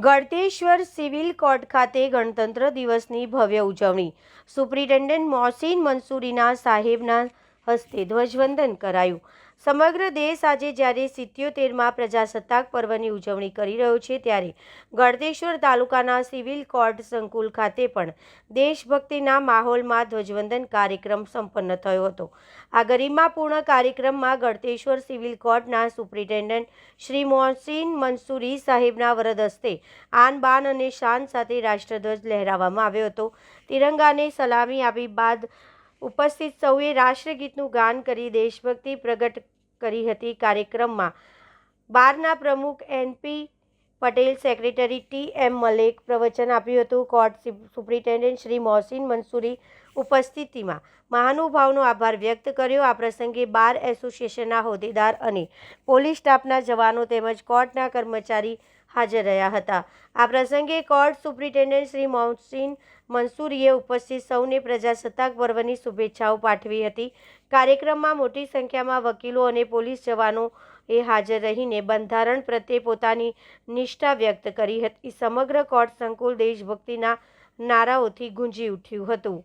Galteshwar civil court ખાતે ગણતંત્ર દિવસની ભવ્ય ઉજવણી. સુપ્રિન્ટેન્ડન્ટ મોહસીન મંસૂરીના સાહેબના હસ્તે ધ્વજવંદન કરાયું. સમગ્ર દેશ આજે જ્યારે 77મા પ્રજાસત્તાક પર્વની ઉજવણી કરી રહ્યો છે, ત્યારે ગળતેશ્વર તાલુકાના સિવિલ કોર્ટ સંકુલ ખાતે પણ દેશભક્તિના માહોલમાં ધ્વજવંદન કાર્યક્રમ સંપન્ન થયો હતો. આ ગરિમાપૂર્ણ કાર્યક્રમમાં ગળતેશ્વર સિવિલ કોર્ટના સુપ્રિન્ટેન્ડન્ટ શ્રી મોહસીન મંસૂરી સાહેબના વરદ હસ્તે આન બાન અને શાન સાથે રાષ્ટ્રધ્વજ લહેરાવવામાં આવ્યો હતો. તિરંગાને સલામી આપી બાદ ઉપસ્થિત સૌએ રાષ્ટ્રગીતનું ગાન કરી દેશભક્તિ પ્રગટ કરી હતી. કાર્યક્રમમાં બારના પ્રમુખ NP Patel, secretary TM Malek પ્રવચન આપ્યું હતું. કોર્ટ સુપ્રિન્ટેન્ડન્ટ શ્રી મોહસીન મંસૂરી ઉપસ્થિતિમાં મહાનુભાવનો આભાર વ્યક્ત કર્યો. આ પ્રસંગે બાર એસોસિએશનના હોદ્દેદાર અને પોલીસ સ્ટાફના જવાનો તેમજ કોર્ટના કર્મચારી હાજર રહ્યા હતા. આ પ્રસંગે કોર્ટ સુપ્રિન્ટેન્ડન્ટ શ્રી મોહસીન મંસૂરીએ ઉપસ્થિત સૌને પ્રજાસત્તાક પર્વની શુભેચ્છાઓ પાઠવી હતી. કાર્યક્રમમાં મોટી સંખ્યામાં વકીલો અને પોલીસ જવાનોએ હાજર રહીને બંધારણ પ્રત્યે પોતાની નિષ્ઠા વ્યક્ત કરી હતી. સમગ્ર કોર્ટ સંકુલ દેશભક્તિના નારાઓથી ગુંજી ઉઠ્યું હતું.